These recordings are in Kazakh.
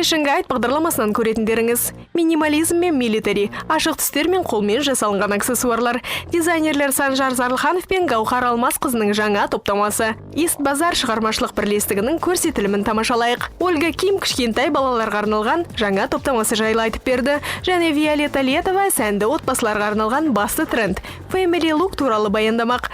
Fashion Guide бағдарламасынан көретіндеріңіз. Минимализм мен милитари, ашық түстер мен қолмен жасалынған аксессуарлар. Дизайнерлер Санжар Зарлыханов пен Гаухар Алмасқызының жаңа топтамасы. Ист Базар шығармашылық бірлестігінің көрсетілімін тамашалайық. Ольга Ким кішкентай балаларға арналған жаңа топтамасы жайлы айтып берді. Және Виолетта Летова сәнді отбасыларға арналған басты тренд Family Look туралы баяндамақ.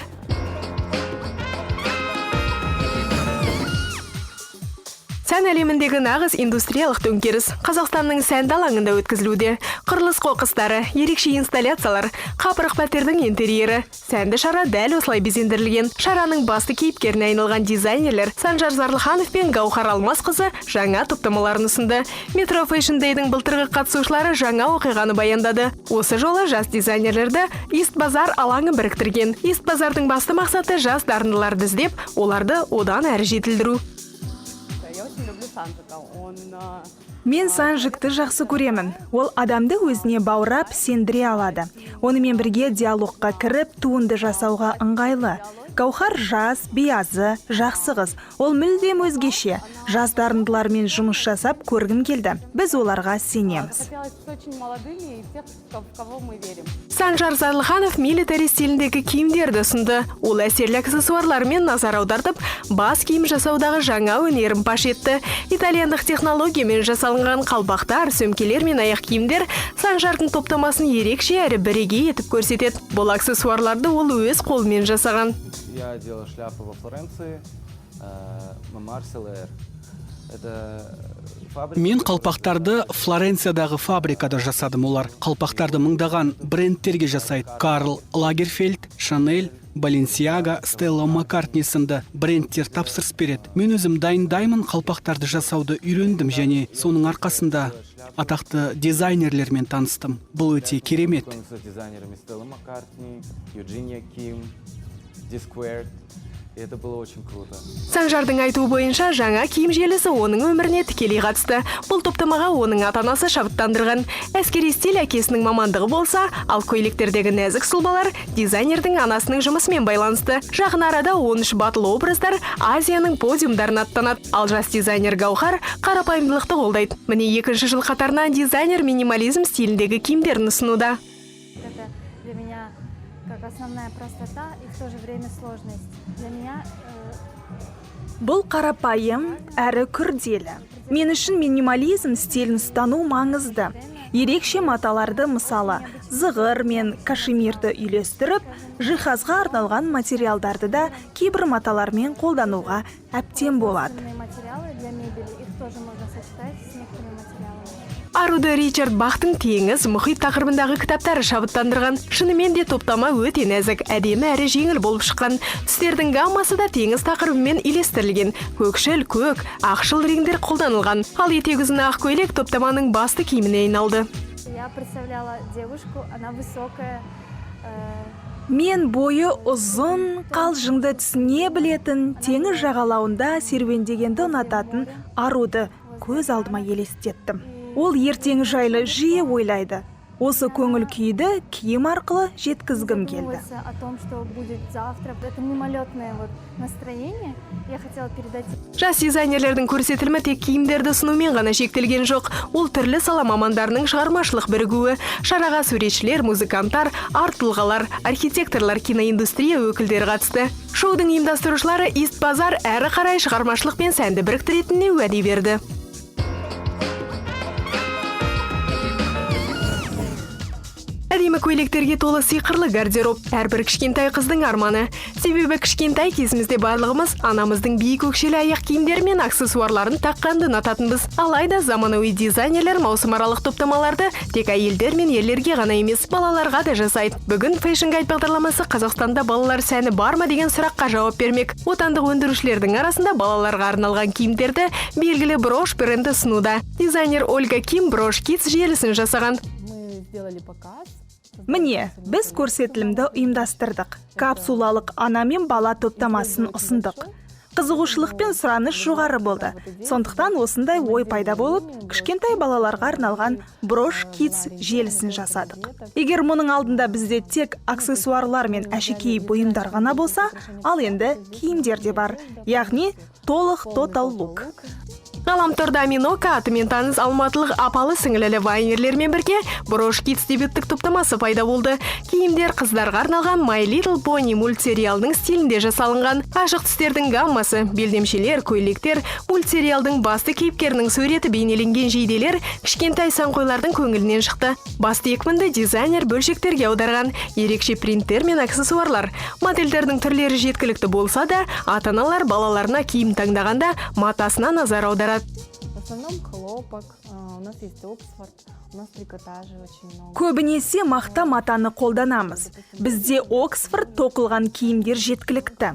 Сән әлеміндегі нағыз индустриялық төңкеріс Қазақстанның сәнді алаңында өткізілуде. Құрылыс қоқыстары, ерекше инсталляциялар, қапырық пәтердің интерьері. Сәнді шара дәл осылай безендірілген. Шараның басты кейіпкеріне айналған дизайнерлер Санжар Зарлыханов пен Гаухар Алмасқызы жаңа топтамаларын ұсынды. Metro Fashion Day'дің былтырғы қатысушылары жаңа оқиғаны баяндады. Осы жолы жас дизайнерлерді Ист Базар алаңы біріктірген. Ист Базардың басты мақсаты жас дарындыларды іздеп, оларды одан әрі жетілдіру. Мен Санжикті жақсы көремін. Ол адамды өзіне баурап сендіре алады. Онымен бірге диалогқа кіріп, туынды жасауға ыңғайлы. Гаухар жас, биязы, жақсы қыз. Ол мүлдем өзгеше. Жас дарындылармен жұмыс жасап көргім келді. Біз оларға сенеміз. Санжар Зарлыханов милитари стиліндегі киімдерді ұсынды. Ол әсерлі аксессуарлармен назар аудартып, бас киім жасаудағы жаңа өнерін паш етті. Итальяндық технологиямен жасалынған қалбақтар, сөмкелер мен аяқ киімдер Санжардың топтамасын ерекше әрі бірегей етіп көрсетеді. Бұл аксессуарларды ол өз қолымен жасаған. Я делал шляпу во Флоренции, Марселер. Мен қалпақтарды Флоренциядағы фабрикада жасадым. Олар қалпақтарды мыңдаған брендтерге жасайды. Карл Лагерфельд, Шанель, Баленсиага, Стелла Маккартни сынды брендтер тапсырыс береді. Мен өзім дайындаймын, қалпақтарды жасауды үйрендім және соның арқасында атақты дизайнерлермен таныстым. Бұл өте керемет. Это было очень круто. Санжардың айтуы бойынша жаңа киім желісі оның өміріне тікелей қатысты. Бұл топтамаға оның ата-анасы шабыттандырған. Әскери стиль әкесінің мамандығы болса, ал көйлектердегі нәзік сұлбалар дизайнердің анасының жұмысымен байланысты. Жақын арада 13 батыл образдар Азияның подиумдарын аттанады. Ал жас дизайнер Гаухар қарапайымдылықты қолдайды. Міне екінші жыл қатарынан дизайнер минимализм стиліндегі киімдерін ұсынуда. Как основная простота и в то же время сложность. Для меня Бұл қарапайым әрі күрделі. Мен үшін минимализм стилін ұстану маңызды. Ерекше маталарды, мысалы, зығыр мен кашемирді үйлестіріп, жиһазға арналған материалдарды да кейбір маталармен қолдануға әбден болады. материалы для мебели, их тоже можно сочетать с некоторыми материалами. Аруды Ричард Бахтың теңіз, мұхит тақырыбындағы кітаптары шабыттандырған. Шынымен де топтама өте нәзік, әдемі әрі жеңіл болып шыққан. Түстердің гаммасы да теңіз тақырыбымен үйлестірілген. Көкшіл, көк, ақшыл реңдер қолданылған. Ал етегізін ақ көйлек топтаманың басты киіміне айналды. Я представляла девушку, она высокая. Мен бойы ұзын, қалжыңды түсіне білетін, теңіз жағалауында серуендегенді ұнататын Аруды көз алдыма елестеттім. Ол ертеңі жайлы жиі ойлайды. Осы көңіл күйді киім арқылы жеткізгім келді. О том, что будет завтра, это мимолетное настроение. Я хотела передать. Жас дизайнерлердің көрсетілімі тек киімдерді ұсынумен ғана шектелген жоқ. Ол түрлі сала мамандарының шығармашылық бірігуі. Шараға суретшілер, музыканттар, арт тұлғалар, архитекторлар, киноиндустрия өкілдері қатысты. Шоудың ұйымдастырушылары Ист Базар әрі қарай шығармашылық пен сәнді біріктіретініне уәде берді. Әдемі көйлектерге толы сиқырлы гардероб әрбір кішкентай қыздың арманы. Себебі кішкентай кезімізде барлығымыз анамыздың биік өкшелі аяқ киімдері мен аксессуарларын таққанды ұнататынбыз. Алайда заманауи дизайнерлер маусымаралық топтамаларды тек әйелдер мен ерлерге ғана емес, балаларға да жасайды. Бүгін Fashion Guide бағдарламасы Қазақстанда балалар сәні бар ма деген сұраққа жауап бермек. Отандық өндірушілердің арасында балаларға арналған киімдерді белгілі Брош бренді ұсынуда. Дизайнер Ольга Ким Брош Kids желісін жасаған. Міне, біз көрсетілімді ұйымдастырдық. Капсулалық ана мен бала топтамасын ұсындық. Қызығушылық пен сұраныс жоғары болды. Сондықтан осындай ой пайда болып, кішкентай балаларға арналған Брош Kids желісін жасадық. Егер мұның алдында бізде тек аксессуарлар мен әшекей бұйымдар ғана болса, ал енді киімдер де бар. Яғни толық Total Look. Ғаламторда Аминока атымен таныс алматылық апалы сіңлілі вайнерлермен бірге Брош Kids дебюттік топтамасы пайда болды. Киімдер қыздарға арналған My Little Pony мультсериалының стилінде жасалынған. Ашық түстердің гаммасы, белдемшелер, көйлектер, мультсериалдың басты кейіпкерінің суреті бейнеленген жейделер кішкентай санқойлардың көңілінен шықты. Басты екпінді дизайнер бөлшектерге аударған, ерекше принттер мен аксессуарлар. Модельдердің түрлері жеткілікті болса да, ата-аналар балаларына киім таңдағанда матасына назар аударады. В основном хлопок, у нас есть Оксфорд, у нас трикотажи очень много. Көбінесе мақта матаны қолданамыз. Бізде Оксфорд тоқылған киімдер жеткілікті.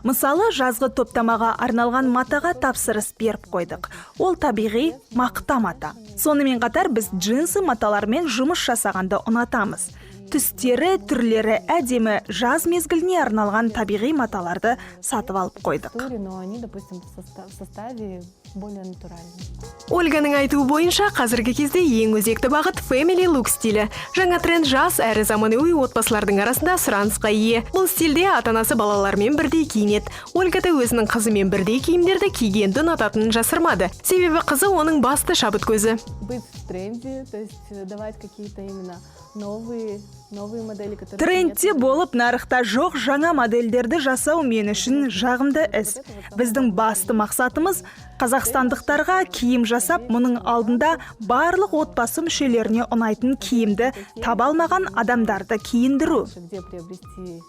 Мысалы, жазғы топтамаға арналған матаға тапсырыс беріп қойдық. Ол табиғи мақта мата. Сонымен қатар біз джинсы маталармен жұмыс жасағанды ұнатамыз. Түстері, түрлері әдемі жаз мезгіліне арналған табиғи маталарды сатып алып қойдық. Но они, допустим, в составе более натуральные. Ольганың айтуы бойынша, қазіргі кезде ең өзекті бағыт Family Look стилі. Жаңа тренд жас әрі заманауи отбасылардың арасында сұранысқа ие. Бұл стилде ата-анасы балалармен бірдей киінеді. Ольга да өзінің қызымен бірдей киімдерді кигенді ұнататынын жасырмады. Себебі қызы оның басты шабыт көзі. Быть в тренде, то есть давать какие-то именно новые модели, которые... Трендте болып нарықта жоқ жаңа модельдерді жасау мен үшін жағымды іс. Біздің басты мақсатымыз қазақстандықтарға киім жасап, мұның алдында барлық отбасы мүшелеріне ұнайтын киімді таба алмаған адамдарды киіндіру. Где приобрести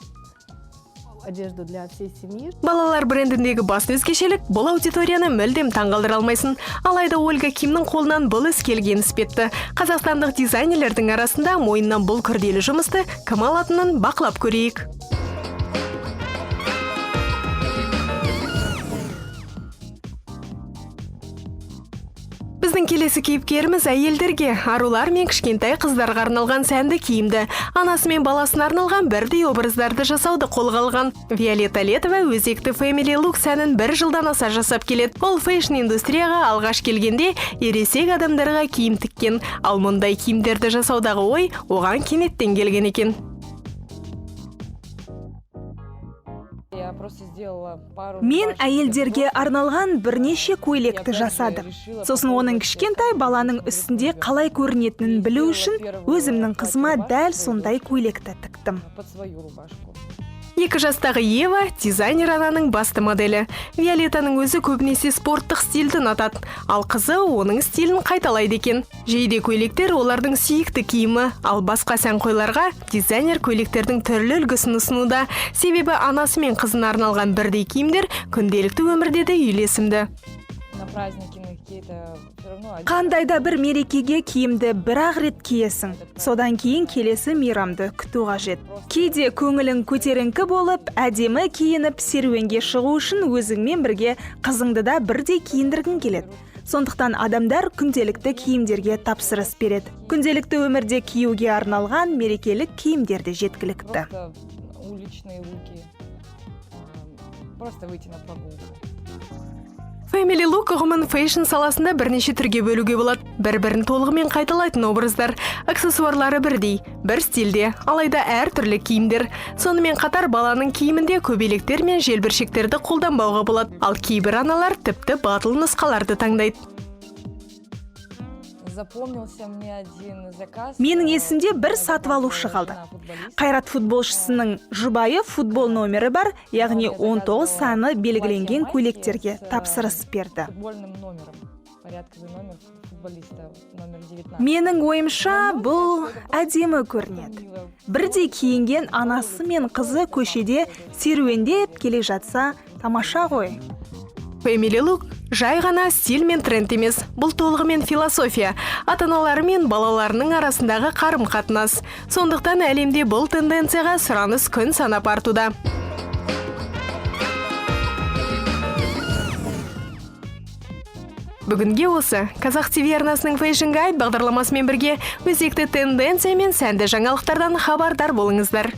одежду для всей семьи. Балалар брендіндегі басты өзгешелік бұл аудиторияны мүлдем таңғалдыра алмайсын. Алайда Ольга Кимнің қолынан бұл іс келген іспетті. Қазақстандық дизайнерлердің арасында мойнынан бұл күрделі жұмысты кім алатынын бақылап көрейік. Біздің келесі кейіпкеріміз әйелдерге, арулар мен кішкентай қыздарға арналған сәнді киімді, анасы мен баласына арналған бірдей образдарды жасауды қолға алған. Виолетта Летова өзекті Family Look сәнін 1 жылдан аса жасап келеді. Ол фэшн индустрияға алғаш келгенде ересек адамдарға киім тіккен, ал мұндай киімдерді жасаудағы ой оған кенеттен келген екен. Мен әйелдерге арналған бірнеше көйлекті жасадым. Сосын оның кішкентай баланың үстінде қалай көрінетінін білу үшін өзімнің қызыма дәл сондай көйлекті тіктім. 2 жастағы Ева дизайнер ананың басты моделі. Виолеттаның өзі көбінесе спорттық стильді ұнатады, ал қызы оның стилін қайталайды екен. Жейде көйлектер олардың сүйікті киімі, ал басқа сәнқойларға дизайнер көйлектердің түрлі үлгісін ұсынуда. Себебі анасы мен қызына арналған бірдей киімдер күнделікті өмірде де үйлесімді. Қандайда бір мерекеге киімді бір-ақ рет киесің. Содан кейін келесі мейрамды күту қажет. Кейде көңілің көтеріңкі болып, әдемі киініп серуенге шығу үшін өзіңмен бірге қызыңды да бірдей киіндіргің келеді. Сондықтан адамдар күнделікті киімдерге тапсырыс береді. Күнделікті өмірде киюге арналған мерекелік киімдерді жеткілікті. Family Look ұғымын фэшн саласында бірнеше түрге бөлуге болады. Бір-бірін толығымен қайталайтын образдар, аксессуарлары бірдей, бір стилде, алайда әр түрлі киімдер. Сонымен қатар баланың киімінде көбелектер мен желбіршектерді қолданбауға болады, ал кейбір аналар тіпті батыл нұсқаларды таңдайды. Менің есімде бір сатып алушы қалды. Қайрат футболшысының жұбайы футбол номері бар, яғни 19 саны белгіленген көйлектерге тапсырыс берді. Менің ойымша бұл әдемі көрінеді. Бірдей киінген анасы мен қызы көшеде серуендеп келе жатса тамаша ғой. Family Look жай ғана стиль мен тренд емес, бұл толығымен философия, ата-аналары мен балаларының арасындағы қарым-қатынас. Сондықтан әлемде бұл тенденцияға сұраныс күн санап артуда. Бүгінге осы Қазақ ТВ арнасының Fashion Guide бағдарламасымен бірге өзекті тенденция мен сәнді жаңалықтардан хабардар болыңыздар.